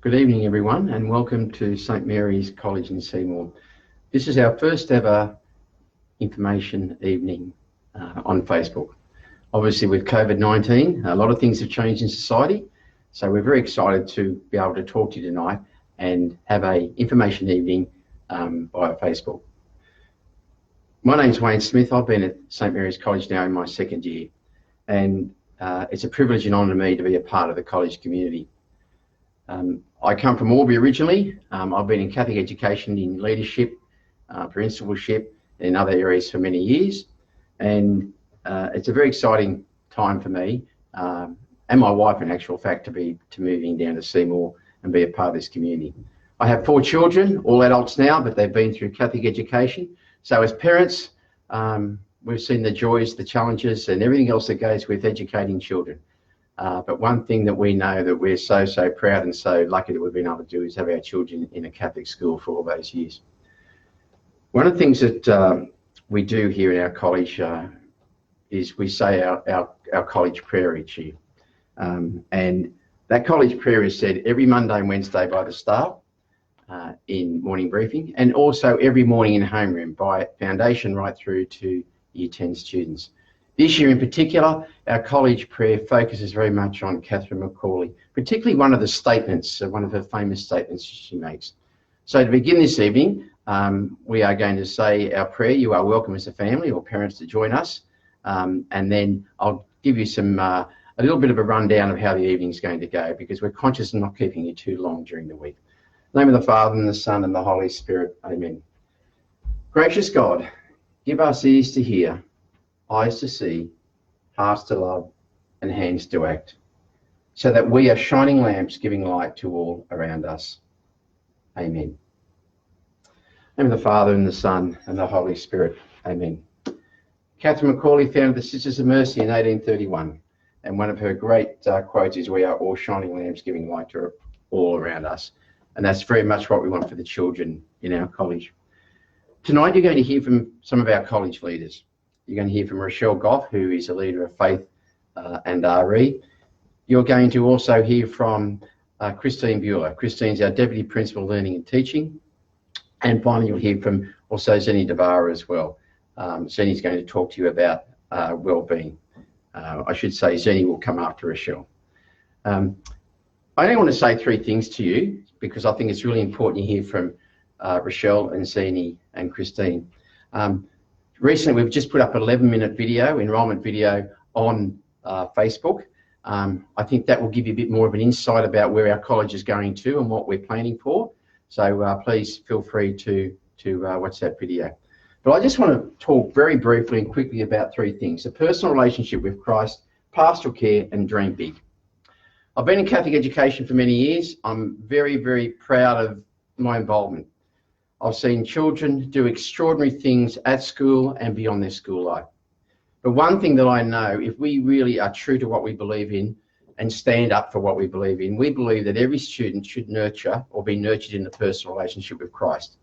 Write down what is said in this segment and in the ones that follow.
Good evening, everyone, and welcome to St Mary's College in Seymour. This is our first ever information evening on Facebook. Obviously, with COVID-19, a lot of things have changed in society, so we're very excited to be able to talk to you tonight and have an information evening via Facebook. My name's Wayne Smith. I've been at St Mary's College now in my second year, and it's a privilege and honour to me to be a part of the college community. I come from Albury originally. I've been in Catholic education in leadership, principalship, and other areas for many years. And it's a very exciting time for me and my wife, in actual fact, to moving down to Seymour and be a part of this community. I have 4 children, all adults now, but they've been through Catholic education. So as parents, we've seen the joys, the challenges, and everything else that goes with educating children. But one thing that we know that we're so proud and so lucky that we've been able to do is have our children in a Catholic school for all those years. One of the things that we do here in our college is we say our college prayer each year. And that college prayer is said every Monday and Wednesday by the staff in morning briefing, and also every morning in homeroom by foundation right through to Year 10 students. This year in particular, our college prayer focuses very much on Catherine Macaulay, particularly one of the statements, one of her famous statements she makes. So to begin this evening, we are going to say our prayer. You are welcome as a family or parents to join us. And then I'll give you a little bit of a rundown of how the evening's going to go, because we're conscious of not keeping you too long during the week. In the name of the Father and the Son and the Holy Spirit, amen. Gracious God, give us ears to hear, eyes to see, hearts to love, and hands to act, so that we are shining lamps giving light to all around us. Amen. In the name of the Father and the Son and the Holy Spirit. Amen. Catherine Macaulay founded the Sisters of Mercy in 1831, and one of her great quotes is, "We are all shining lamps giving light to all around us." And that's very much what we want for the children in our college. Tonight you're going to hear from some of our college leaders. You're going to hear from Rochelle Goff, who is a leader of Faith and RE. You're going to also hear from Christine Bueller. Christine's our Deputy Principal Learning and Teaching. And finally, you'll hear from also Zeni Devara as well. Zeni's going to talk to you about Wellbeing. I should say Zeni will come after Rochelle. I only want to say 3 things to you, because I think it's really important you hear from Rochelle and Zeni and Christine. Recently, we've just put up an 11-minute video, enrolment video, on Facebook. I think that will give you a bit more of an insight about where our college is going to and what we're planning for. So please feel free to watch that video. But I just want to talk very briefly and quickly about 3 things: a personal relationship with Christ, pastoral care, and dream big. I've been in Catholic education for many years. I'm very proud of my involvement. I've seen children do extraordinary things at school and beyond their school life. But one thing that I know, if we really are true to what we believe in and stand up for what we believe in, we believe that every student should nurture or be nurtured in a personal relationship with Christ.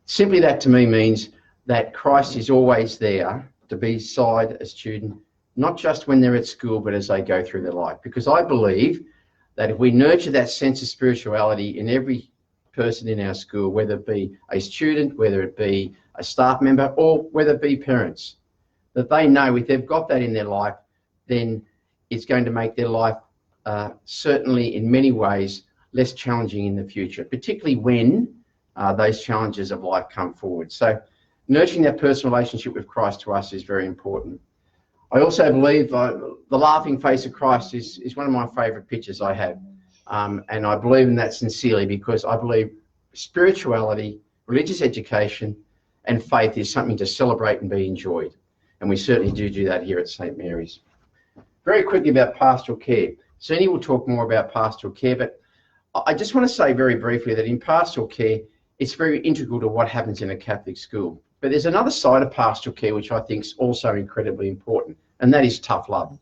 Simply that to me means that Christ is always there to be beside a student, not just when they're at school, but as they go through their life. Because I believe that if we nurture that sense of spirituality in every person in our school, whether it be a student, whether it be a staff member, or whether it be parents, that they know if they've got that in their life, then it's going to make their life certainly in many ways less challenging in the future, particularly when those challenges of life come forward. So nurturing that personal relationship with Christ to us is very important. I also believe the laughing face of Christ is one of my favourite pictures I have. And I believe in that sincerely, because I believe spirituality, religious education, and faith is something to celebrate and be enjoyed. And we certainly do that here at St Mary's. Very quickly about pastoral care. Zeni will talk more about pastoral care, but I just want to say very briefly that in pastoral care, it's very integral to what happens in a Catholic school. But there's another side of pastoral care which I think is also incredibly important, and that is tough love.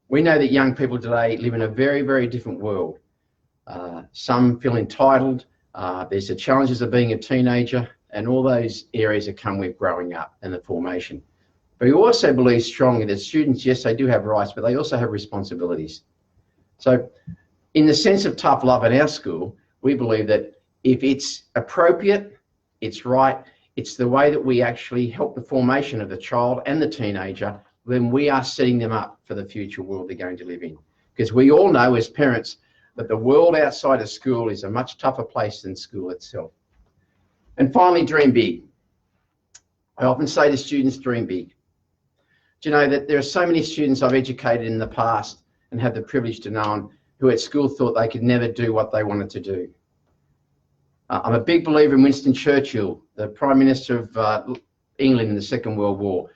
We know that young people today live in a very different world. Some feel entitled. There's the challenges of being a teenager, and all those areas that come with growing up and the formation. But we also believe strongly that students, yes, they do have rights, but they also have responsibilities. So In the sense of tough love at our school, we believe that if it's appropriate, it's right, it's the way that we actually help the formation of the child and the teenager, then we are setting them up for the future world they're going to live in. Because we all know as parents that the world outside of school is a much tougher place than school itself. And finally, dream big. I often say to students, dream big. Do you know that there are so many students I've educated in the past and had the privilege to know who at school thought they could never do what they wanted to do. I'm a big believer in Winston Churchill, the Prime Minister of England in the Second World War.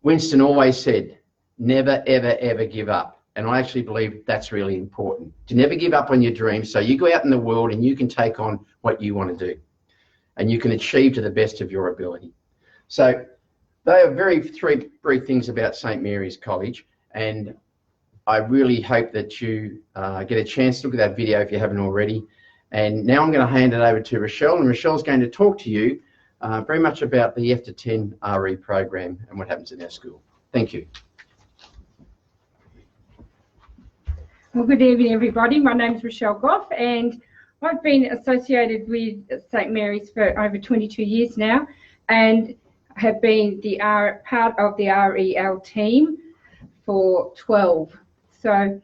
Winston always said, never, ever, ever give up. And I actually believe that's really important, to never give up on your dreams. So you go out in the world and you can take on what you want to do and you can achieve to the best of your ability. So they are three brief things about St. Mary's College, and I really hope that you get a chance to look at that video if you haven't already. And now I'm going to hand it over to Rochelle, and Rochelle's going to talk to you very much about the F to 10 RE program and what happens in our school. Thank you. Well, good evening, everybody. My name's Rochelle Goff, and I've been associated with St. Mary's for over 22 years now, and have been the part of the REL team for 12. So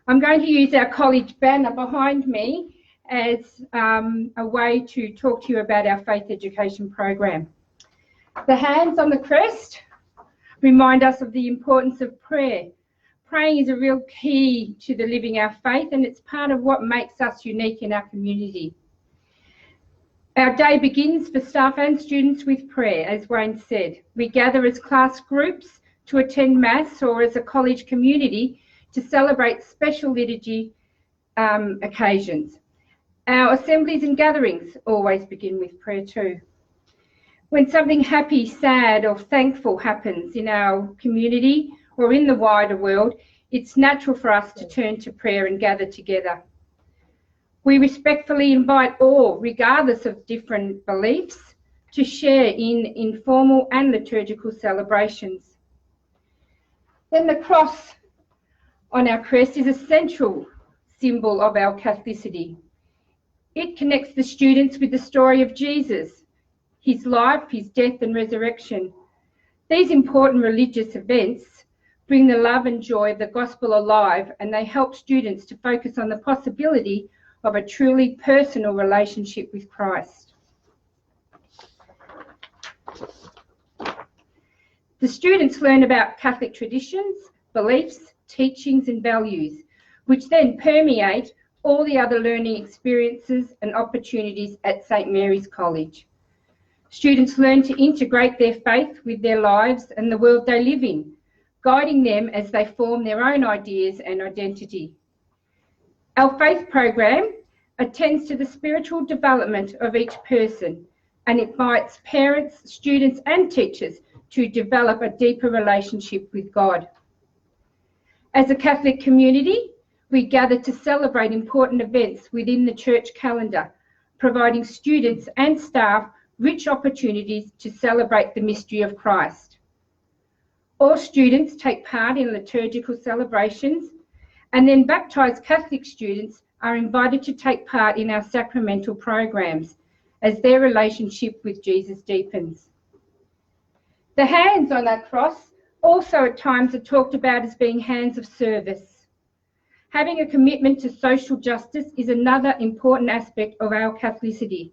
I'm going to use our college banner behind me as a way to talk to you about our faith education program. The hands on the crest remind us of the importance of prayer. Praying is a real key to the living our faith, and it's part of what makes us unique in our community. Our day begins for staff and students with prayer, as Wayne said. We gather as class groups to attend Mass or as a college community to celebrate special liturgy occasions. Our assemblies and gatherings always begin with prayer too. When something happy, sad or thankful happens in our community or in the wider world, it's natural for us to turn to prayer and gather together. We respectfully invite all, regardless of different beliefs, to share in informal and liturgical celebrations. Then the cross on our crest is a central symbol of our Catholicity. It connects the students with the story of Jesus, his life, his death and resurrection. These important religious events bring the love and joy of the gospel alive, and they help students to focus on the possibility of a truly personal relationship with Christ. The students learn about Catholic traditions, beliefs, teachings and values, which then permeate all the other learning experiences and opportunities at St. Mary's College. Students learn to integrate their faith with their lives and the world they live in, guiding them as they form their own ideas and identity. Our faith program attends to the spiritual development of each person and invites parents, students and teachers to develop a deeper relationship with God. As a Catholic community, we gather to celebrate important events within the church calendar, providing students and staff rich opportunities to celebrate the mystery of Christ. All students take part in liturgical celebrations, and then baptised Catholic students are invited to take part in our sacramental programs as their relationship with Jesus deepens. The hands on our cross also at times are talked about as being hands of service. Having a commitment to social justice is another important aspect of our Catholicity.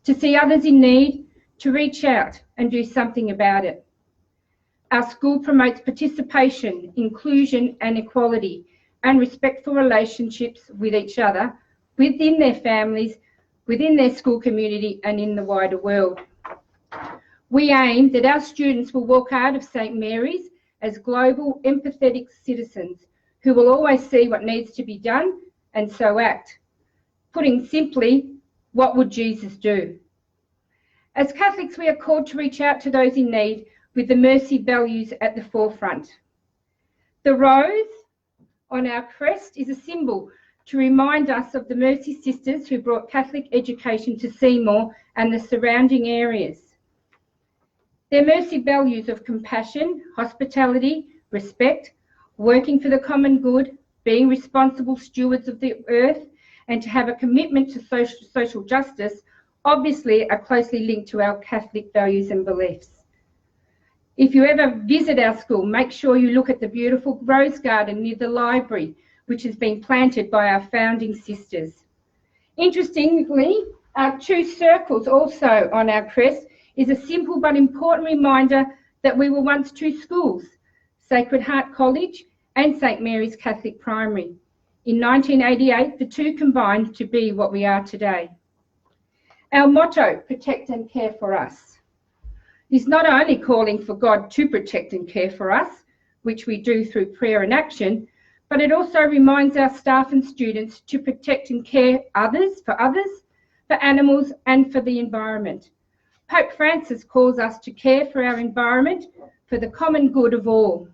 To see others in need, to reach out and do something about it. Our school promotes participation, inclusion and equality, and respectful relationships with each other, within their families, within their school community and in the wider world. We aim that our students will walk out of St. Mary's as global, empathetic citizens who will always see what needs to be done and so act. Putting simply, what would Jesus do? As Catholics, we are called to reach out to those in need with the mercy values at the forefront. The rose on our crest is a symbol to remind us of the Mercy Sisters who brought Catholic education to Seymour and the surrounding areas. Their mercy values of compassion, hospitality, respect, working for the common good, being responsible stewards of the earth, and to have a commitment to social justice obviously are closely linked to our Catholic values and beliefs. If you ever visit our school, make sure you look at the beautiful rose garden near the library, which has been planted by our founding sisters. Interestingly, our 2 circles also on our crest is a simple but important reminder that we were once 2 schools, Sacred Heart College and St Mary's Catholic Primary. In 1988, the 2 combined to be what we are today. Our motto, protect and care for us, is not only calling for God to protect and care for us, which we do through prayer and action, but it also reminds our staff and students to protect and care for animals and for the environment. Pope Francis calls us to care for our environment for the common good of all.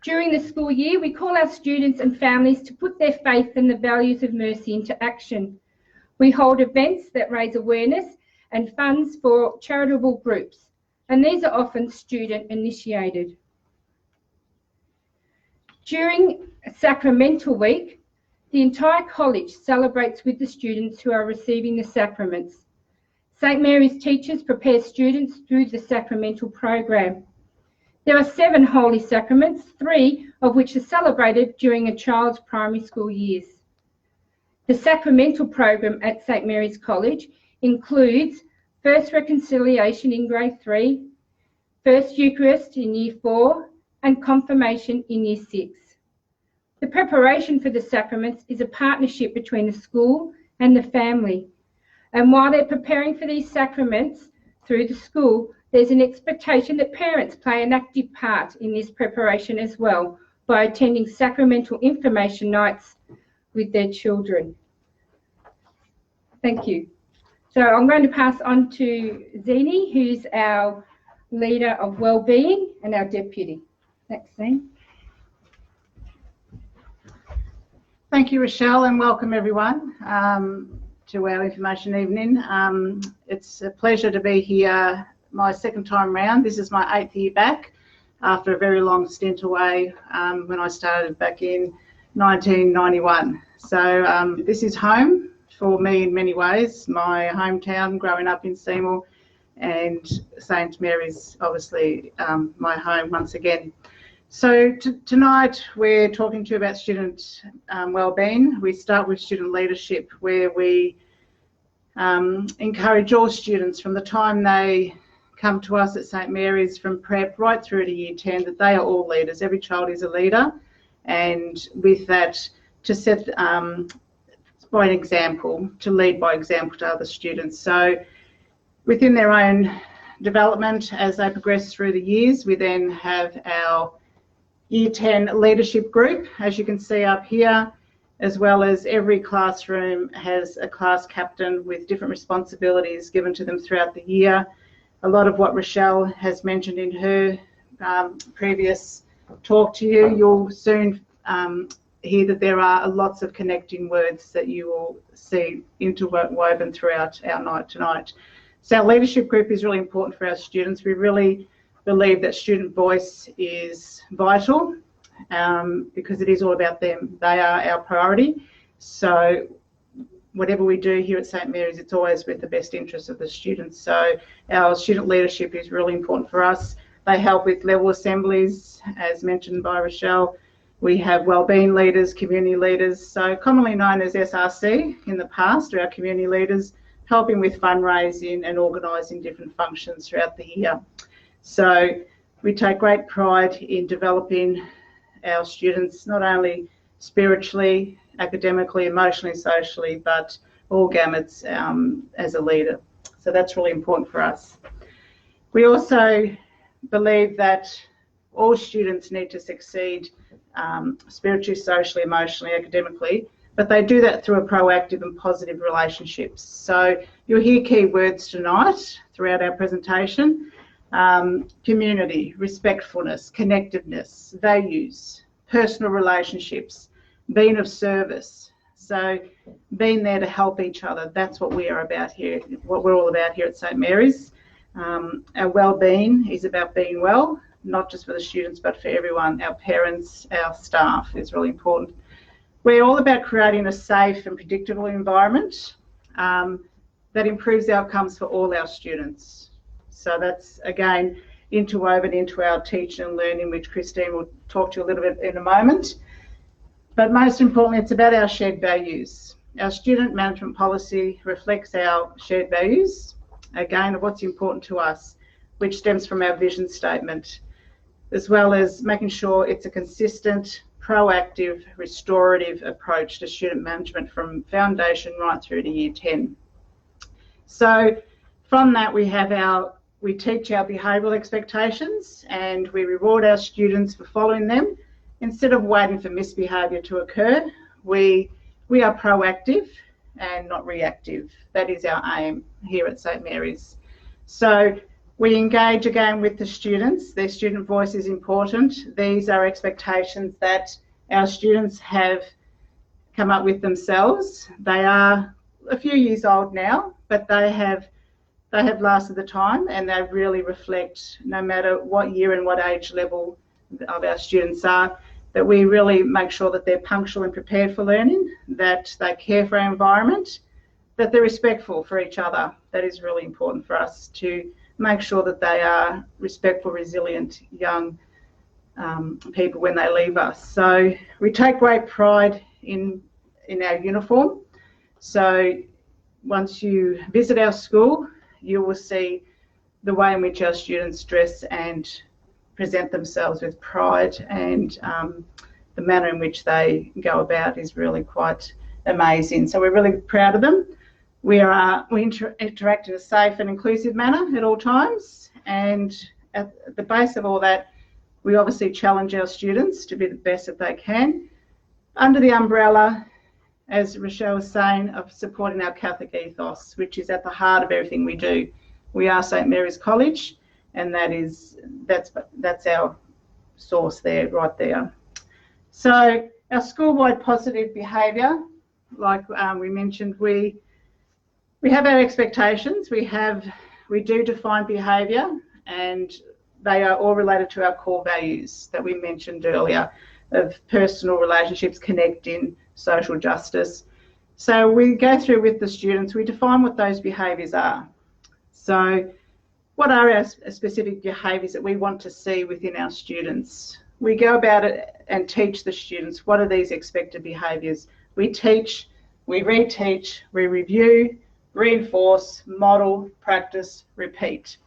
During the school year, we call our students and families to put their faith and the values of mercy into action. We hold events that raise awareness and funds for charitable groups, and these are often student initiated. During Sacramental Week, the entire college celebrates with the students who are receiving the sacraments. St Mary's teachers prepare students through the Sacramental Program. There are 7 holy sacraments, 3 of which are celebrated during a child's primary school years. The Sacramental Program at St Mary's College includes First Reconciliation in Grade 3, First Eucharist in Year 4, and Confirmation in Year 6. The preparation for the sacraments is a partnership between the school and the family. And while they're preparing for these sacraments through the school, there's an expectation that parents play an active part in this preparation as well by attending sacramental information nights with their children. Thank you. So I'm going to pass on to Zini, who's our leader of Wellbeing and our deputy. Thanks, Zine. Thank you, Rochelle, and welcome everyone to our information evening. It's a pleasure to be here my second time round. This is my 8th year back after a very long stint away when I started back in 1991. So this is home for me in many ways, my hometown growing up in Seymour, and St Mary's obviously my home once again. So tonight we're talking to you about student wellbeing. We start with student leadership, where we encourage all students from the time they come to us at St Mary's, from prep right through to year 10, that they are all leaders. Every child is a leader, and with that, to set by an example, to lead by example to other students. So within their own development, as they progress through the years, we then have our Year 10 leadership group, as you can see up here, as well as every classroom has a class captain with different responsibilities given to them throughout the year. A lot of what Rochelle has mentioned in her previous talk to you, you'll soon hear that there are lots of connecting words that you will see interwoven throughout our night tonight. So our leadership group is really important for our students. We really believe that student voice is vital because it is all about them. They are our priority. So whatever we do here at St Mary's, it's always with the best interests of the students. So our student leadership is really important for us. They help with level assemblies, as mentioned by Rochelle. We have wellbeing leaders, community leaders, so commonly known as SRC in the past, are our community leaders, helping with fundraising and organising different functions throughout the year. So we take great pride in developing our students, not only spiritually, academically, emotionally, socially, but all gamuts as a leader. So that's really important for us. We also believe that all students need to succeed spiritually, socially, emotionally, academically, but they do that through a proactive and positive relationships. So you'll hear key words tonight throughout our presentation. Community, respectfulness, connectedness, values, personal relationships, being of service. So being there to help each other, that's what we are about here, what we're all about here at St Mary's. Our wellbeing is about being well, not just for the students, but for everyone, our parents, our staff is really important. We're all about creating a safe and predictable environment that improves outcomes for all our students. So that's, again, interwoven into our teaching and learning, which Christine will talk to you a little bit in a moment. But most importantly, it's about our shared values. Our student management policy reflects our shared values, again, of what's important to us, which stems from our vision statement, as well as making sure it's a consistent, proactive, restorative approach to student management from foundation right through to year 10. So from that, we teach our behavioural expectations and we reward our students for following them. Instead of waiting for misbehaviour to occur, we are proactive and not reactive. That is our aim here at St Mary's. So we engage again with the students. Their student voice is important. These are expectations that our students have come up with themselves. They are a few years old now, but they have lasted the time, and they really reflect, no matter what year and what age level of our students are, that we really make sure that they're punctual and prepared for learning, that they care for our environment, that they're respectful for each other. That is really important for us, to make sure that they are respectful, resilient young people when they leave us. So we take great pride in our uniform. So once you visit our school, you will see the way in which our students dress and present themselves with pride, and the manner in which they go about is really quite amazing. So we're really proud of them. We interact in a safe and inclusive manner at all times, and at the base of all that, we obviously challenge our students to be the best that they can, under the umbrella, as Rochelle was saying, of supporting our Catholic ethos, which is at the heart of everything we do. We are St Mary's College, and that's our source there, right there. So our school-wide positive behaviour, like we mentioned, we have our expectations. We do define behaviour, and they are all related to our core values that we mentioned earlier, of personal relationships, connecting, social justice. So we go through with the students, we define what those behaviours are. So what are our specific behaviours that we want to see within our students? We go about it and teach the students, what are these expected behaviours? We teach, we reteach, we review, reinforce, model, practice, repeat.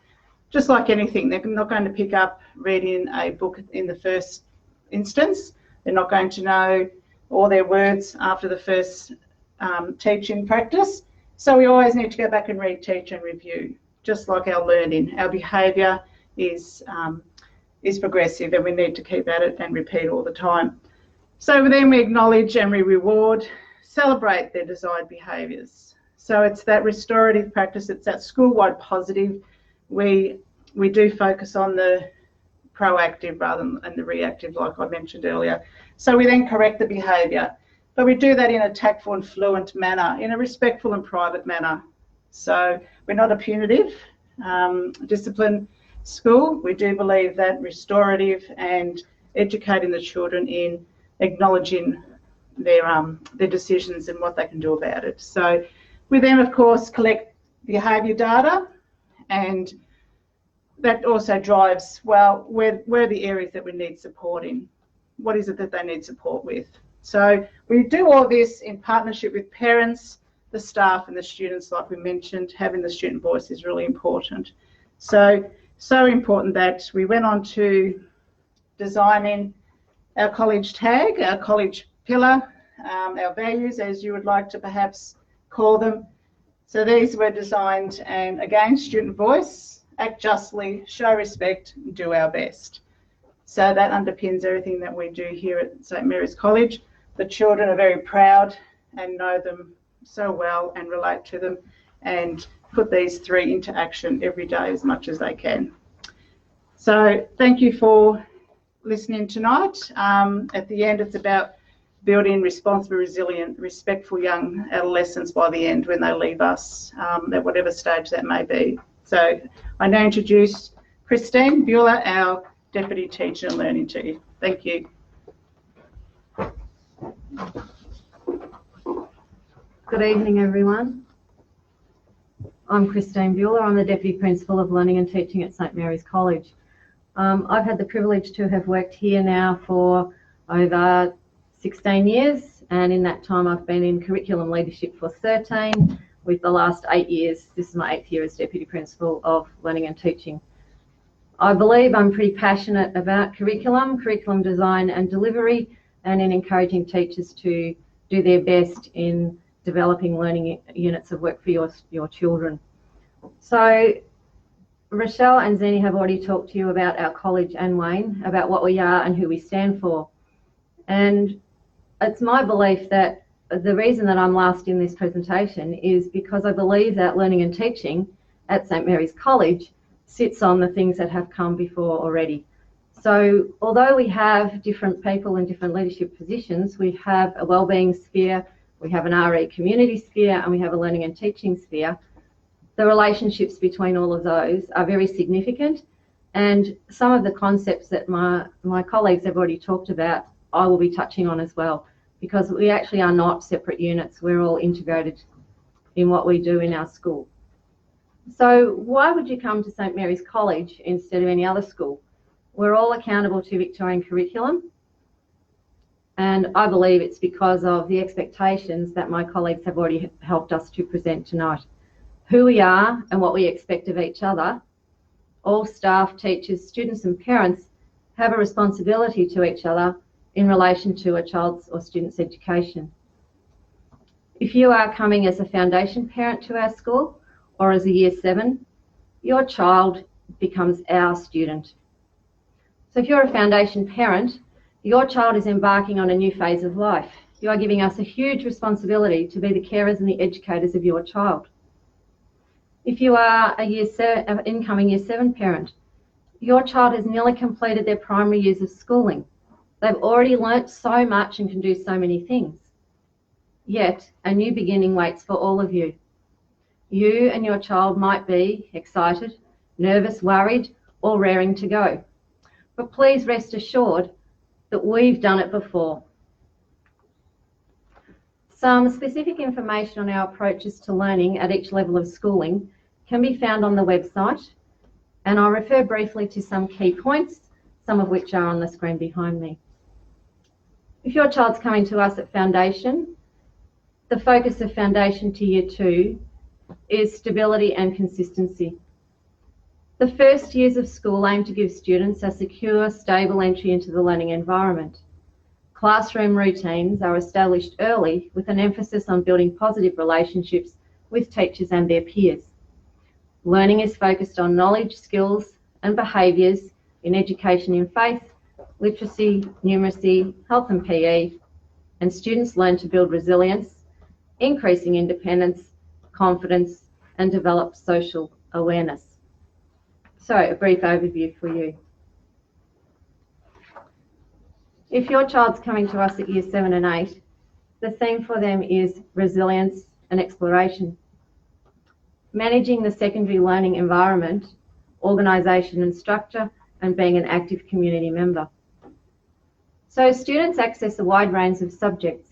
Just like anything, they're not going to pick up reading a book in the first instance. They're not going to know all their words after the first teaching practice. So we always need to go back and reteach and review. Just like our learning, our behaviour is progressive, and we need to keep at it and repeat all the time. So then we acknowledge and we reward, celebrate their desired behaviours. So it's that restorative practice, it's that school-wide positive. We do focus on the proactive rather than the reactive, like I mentioned earlier. So we then correct the behaviour, but we do that in a tactful and fluent manner, in a respectful and private manner. So we're not a punitive discipline school. We do believe that restorative and educating the children in acknowledging their decisions and what they can do about it. So we then, of course, collect behaviour data, and that also drives, well, where are the areas that we need support in? What is it that they need support with? So we do all this in partnership with parents, the staff and the students. Like we mentioned, having the student voice is really important. So important that we went on to designing our college tag, our college pillar, our values, as you would like to perhaps call them. So these were designed, and again, student voice, act justly, show respect, do our best. So that underpins everything that we do here at St Mary's College. The children are very proud and know them so well and relate to them, and put these three into action every day as much as they can. So thank you for listening tonight. At the end, it's about building responsible, resilient, respectful young adolescents by the end when they leave us, at whatever stage that may be. So I now introduce Christine Bueller, our Deputy Teacher and Learning to you. Thank you. Good evening, everyone. I'm Christine Bueller. I'm the Deputy Principal of Learning and Teaching at St Mary's College. I've had the privilege to have worked here now for over 16 years, and in that time I've been in curriculum leadership for 13, with the last 8 years. This is my 8th year as Deputy Principal of Learning and Teaching. I believe I'm pretty passionate about curriculum design and delivery, and in encouraging teachers to do their best in developing learning units of work for your children. So Rochelle and Zeni have already talked to you about our college and Wayne, about what we are and who we stand for. And it's my belief that the reason that I'm last in this presentation is because I believe that learning and teaching at St Mary's College sits on the things that have come before already. So although we have different people in different leadership positions, we have a wellbeing sphere, we have an RE community sphere, and we have a learning and teaching sphere. The relationships between all of those are very significant, and some of the concepts that my colleagues have already talked about, I will be touching on as well, because we actually are not separate units. We're all integrated in what we do in our school. So why would you come to St Mary's College instead of any other school? We're all accountable to Victorian curriculum, and I believe it's because of the expectations that my colleagues have already helped us to present tonight. Who we are and what we expect of each other, all staff, teachers, students and parents have a responsibility to each other in relation to a child's or student's education. If you are coming as a foundation parent to our school or as a Year 7, your child becomes our student. So if you're a foundation parent, your child is embarking on a new phase of life. You are giving us a huge responsibility to be the carers and the educators of your child. If you are an incoming Year 7 parent, your child has nearly completed their primary years of schooling. They've already learnt so much and can do so many things. Yet, a new beginning waits for all of you. You and your child might be excited, nervous, worried, or raring to go. But please rest assured that we've done it before. Some specific information on our approaches to learning at each level of schooling can be found on the website, and I'll refer briefly to some key points, some of which are on the screen behind me. If your child's coming to us at Foundation, the focus of Foundation to Year 2 is stability and consistency. The first years of school aim to give students a secure, stable entry into the learning environment. Classroom routines are established early with an emphasis on building positive relationships with teachers and their peers. Learning is focused on knowledge, skills and behaviours in education in faith, literacy, numeracy, health and PE, and students learn to build resilience, increasing independence, confidence and develop social awareness. So, a brief overview for you. If your child's coming to us at Year 7 and 8, the theme for them is resilience and exploration. Managing the secondary learning environment, organisation and structure, and being an active community member. So students access a wide range of subjects.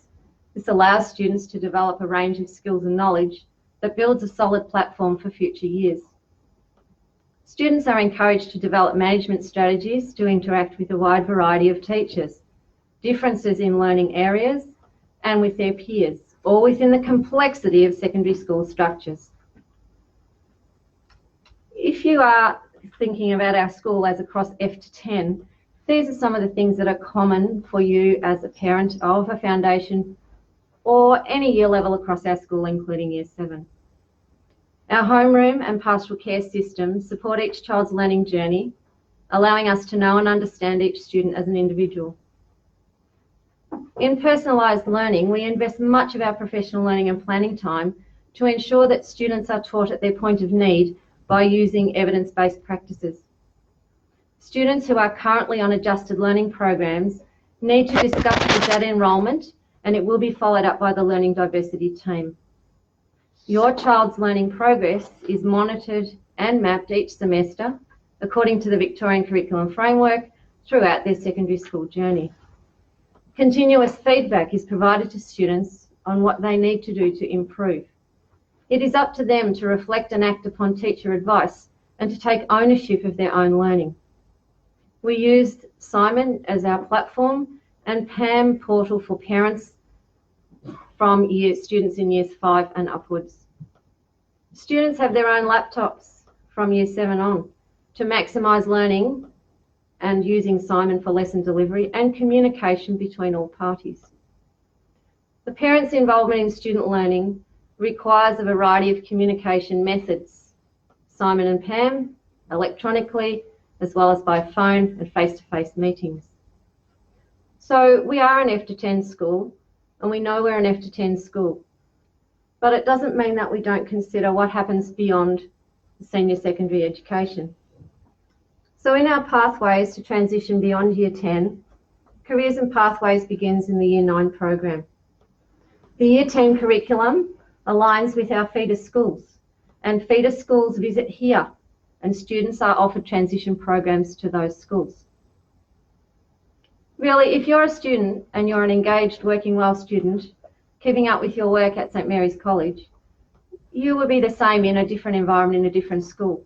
This allows students to develop a range of skills and knowledge that builds a solid platform for future years. Students are encouraged to develop management strategies to interact with a wide variety of teachers, differences in learning areas, and with their peers, all within the complexity of secondary school structures. If you are thinking about our school as across F to 10, these are some of the things that are common for you as a parent of a foundation or any year level across our school, including Year 7. Our homeroom and pastoral care systems support each child's learning journey, allowing us to know and understand each student as an individual. In personalised learning, we invest much of our professional learning and planning time to ensure that students are taught at their point of need by using evidence-based practices. Students who are currently on adjusted learning programs need to discuss this at enrolment, and it will be followed up by the Learning Diversity team. Your child's learning progress is monitored and mapped each semester according to the Victorian Curriculum Framework throughout their secondary school journey. Continuous feedback is provided to students on what they need to do to improve. It is up to them to reflect and act upon teacher advice and to take ownership of their own learning. We used Simon as our platform and PAM portal for parents from students in years 5 and upwards. Students have their own laptops from year 7 on to maximise learning and using Simon for lesson delivery and communication between all parties. The parents' involvement in student learning requires a variety of communication methods, Simon and Pam, electronically, as well as by phone and face-to-face meetings. So we are an F to 10 school, and we know we're an F to 10 school, but it doesn't mean that we don't consider what happens beyond senior secondary education. So in our pathways to transition beyond year 10, Careers and Pathways begins in the year 9 program. The year 10 curriculum aligns with our feeder schools, and feeder schools visit here, and students are offered transition programs to those schools. Really, if you're a student and you're an engaged, working well student, keeping up with your work at St Mary's College, you will be the same in a different environment, in a different school.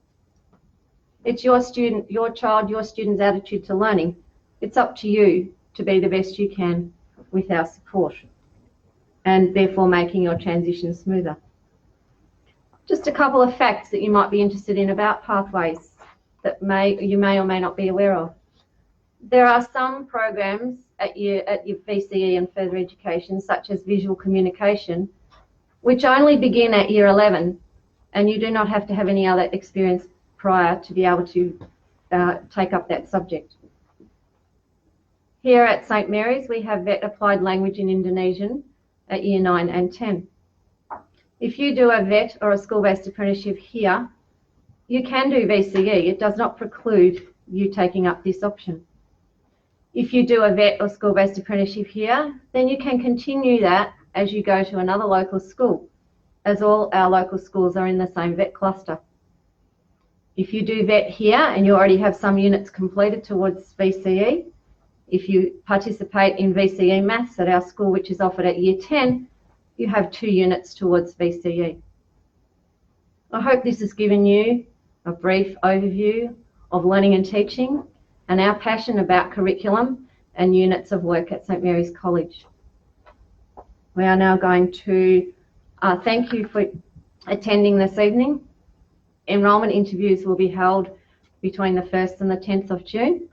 It's your student, your child, your student's attitude to learning. It's up to you to be the best you can with our support, and therefore making your transition smoother. Just a couple of facts that you might be interested in about pathways that you may or may not be aware of. There are some programs at your VCE and further education, such as visual communication, which only begin at year 11, and you do not have to have any other experience prior to be able to take up that subject. Here at St Mary's, we have VET Applied Language in Indonesian at year 9 and 10. If you do a VET or a school-based apprenticeship here, you can do VCE. It does not preclude you taking up this option. If you do a VET or school-based apprenticeship here, then you can continue that as you go to another local school, as all our local schools are in the same VET cluster. If you do VET here and you already have some units completed towards VCE, if you participate in VCE Maths at our school, which is offered at year 10, you have 2 units towards VCE. I hope this has given you a brief overview of learning and teaching and our passion about curriculum and units of work at St Mary's College. We are now going to thank you for attending this evening. Enrolment interviews will be held between the 1st and the 10th of June,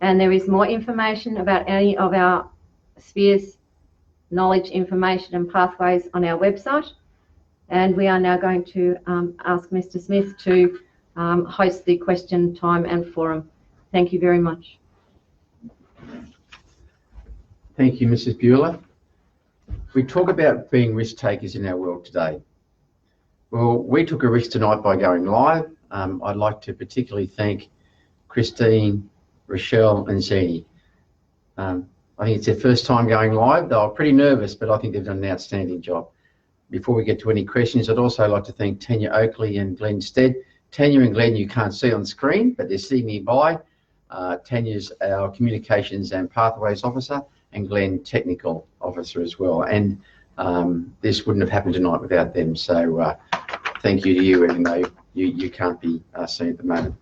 and there is more information about any of our spheres, knowledge, information and pathways on our website. And we are now going to ask Mr. Smith to host the question time and forum. Thank you very much. Thank you, Mrs. Bueller. We talk about being risk takers in our world today. Well, we took a risk tonight by going live. I'd like to particularly thank Christine, Rochelle and Zeni. I think it's their first time going live. They were pretty nervous, but I think they've done an outstanding job. Before we get to any questions, I'd also like to thank Tanya Oakley and Glenn Stead. Tanya and Glenn you can't see on screen, but they're sitting nearby. Tanya's our Communications and Pathways Officer, and Glenn, Technical Officer as well. And this wouldn't have happened tonight without them. So thank you to you, even though you can't be seen at the moment.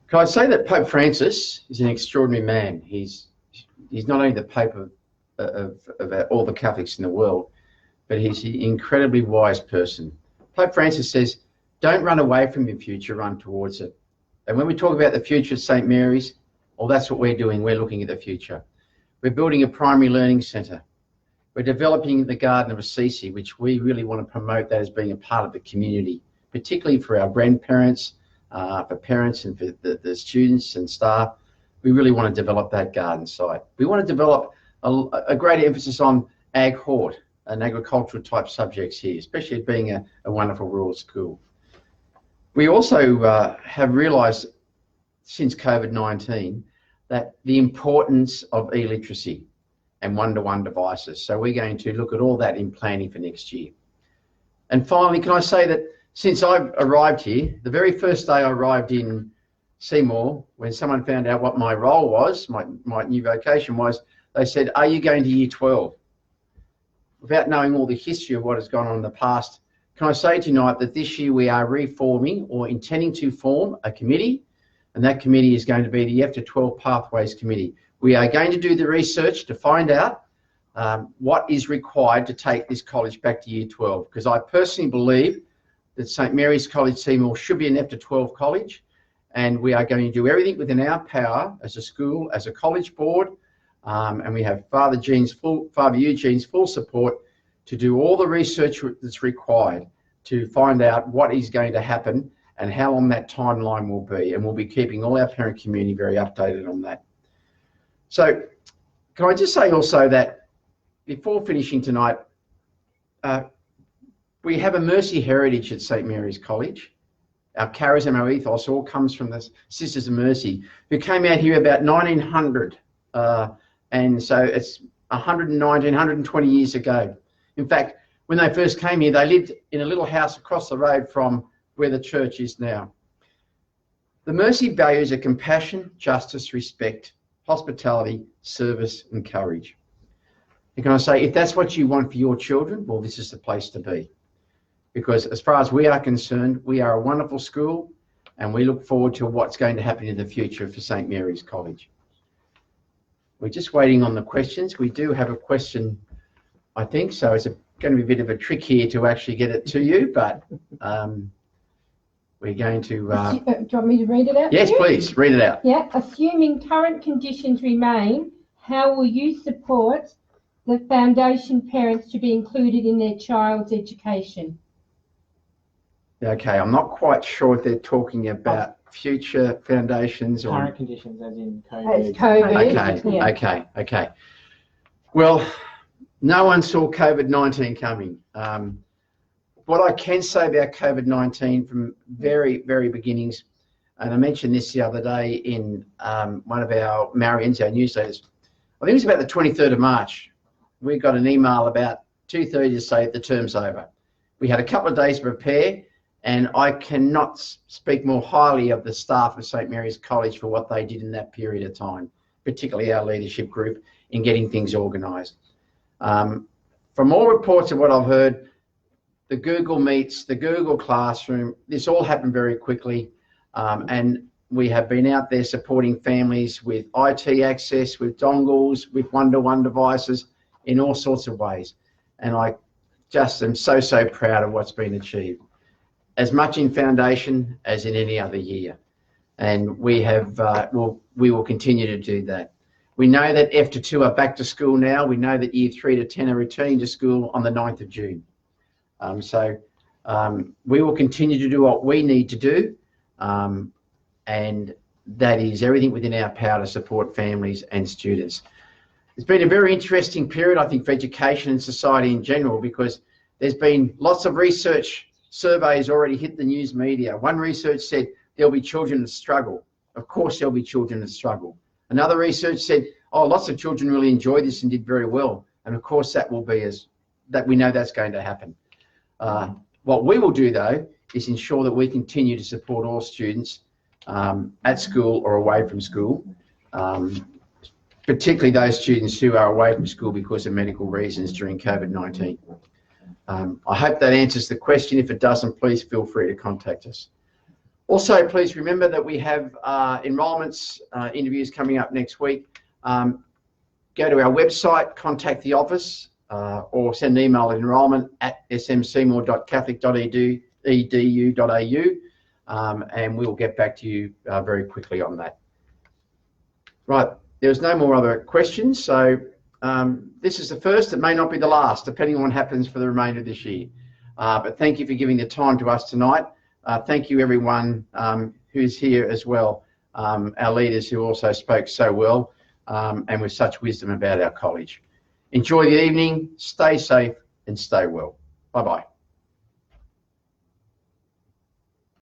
Can I say that Pope Francis is an extraordinary man. He's not only the Pope of all the Catholics in the world, but he's an incredibly wise person. Pope Francis says, don't run away from your future, run towards it. And when we talk about the future at St Mary's, well, that's what we're doing. We're looking at the future. We're building a primary learning centre. We're developing the Garden of Assisi, which we really want to promote that as being a part of the community, particularly for our grandparents, for parents and for the students and staff. We really want to develop that garden site. We want to develop a greater emphasis on ag hort and agricultural type subjects here, especially being a wonderful rural school. We also have realised since COVID-19 that the importance of e-literacy and one-to-one devices. So we're going to look at all that in planning for next year. And finally, can I say that since I arrived here, the very first day I arrived in Seymour, when someone found out what my role was, my new vocation was, they said, are you going to year 12? Without knowing all the history of what has gone on in the past, can I say tonight that this year we are reforming or intending to form a committee, and that committee is going to be the After 12 Pathways Committee. We are going to do the research to find out what is required to take this college back to year 12, because I personally believe that St Mary's College Seymour should be an After 12 college, and we are going to do everything within our power as a school, as a college board, and we have Father Eugene's full support to do all the research that's required to find out what is going to happen and how long that timeline will be, and we'll be keeping all our parent community very updated on that. So can I just say also that before finishing tonight, we have a mercy heritage at St Mary's College. Our charism, our ethos all comes from the Sisters of Mercy, who came out here about 1900, and so it's 119, 120 years ago. In fact, when they first came here, they lived in a little house across the road from where the church is now. The Mercy values are compassion, justice, respect, hospitality, service, and courage. And can I say, if that's what you want for your children, well, this is the place to be. Because as far as we are concerned, we are a wonderful school, and we look forward to what's going to happen in the future for St Mary's College. We're just waiting on the questions. We do have a question, I think, so it's going to be a bit of a trick here to actually get it to you, but we're going to... do you want me to read it out? Yes, please, read it out. Yeah. Assuming current conditions remain, how will you support the foundation parents to be included in their child's education? Okay, I'm not quite sure if they're talking about future foundations or... Current conditions as in COVID. As COVID. Okay, yeah. okay. Well, no one saw COVID-19 coming. What I can say about COVID-19 from very, very beginnings, and I mentioned this the other day in one of our Marians, our newsletters, I think it was about the 23rd of March, we got an email about 2:30 to say the term's over. We had a couple of days to prepare, and I cannot speak more highly of the staff of St Mary's College for what they did in that period of time, particularly our leadership group in getting things organised. From all reports of what I've heard, the Google Meets, the Google Classroom, this all happened very quickly, and we have been out there supporting families with IT access, with dongles, with one-to-one devices, in all sorts of ways. And I just am so, so proud of what's been achieved, as much in foundation as in any other year. And we have, we will continue to do that. We know that F to 2 are back to school now. We know that year 3 to 10 are returning to school on the 9th of June. We will continue to do what we need to do, and that is everything within our power to support families and students. It's been a very interesting period, I think, for education and society in general, because there's been lots of research surveys already hit the news media. One research said there'll be children that struggle. Of course there'll be children that struggle. Another research said, oh, lots of children really enjoyed this and did very well. And of course that will be that we know that's going to happen. What we will do, though, is ensure that we continue to support all students at school or away from school, particularly those students who are away from school because of medical reasons during COVID-19. I hope that answers the question. If it doesn't, please feel free to contact us. Also, please remember that we have enrolments interviews coming up next week. Go to our website, contact the office, or send an email at enrolment@smseymour.catholic.edu.au, and we'll get back to you very quickly on that. Right, there's no more other questions, so this is the first. It may not be the last, depending on what happens for the remainder of this year. But thank you for giving the time to us tonight. Thank you, everyone who's here as well, our leaders who also spoke so well and with such wisdom about our college. Enjoy the evening, stay safe and stay well. Bye-bye.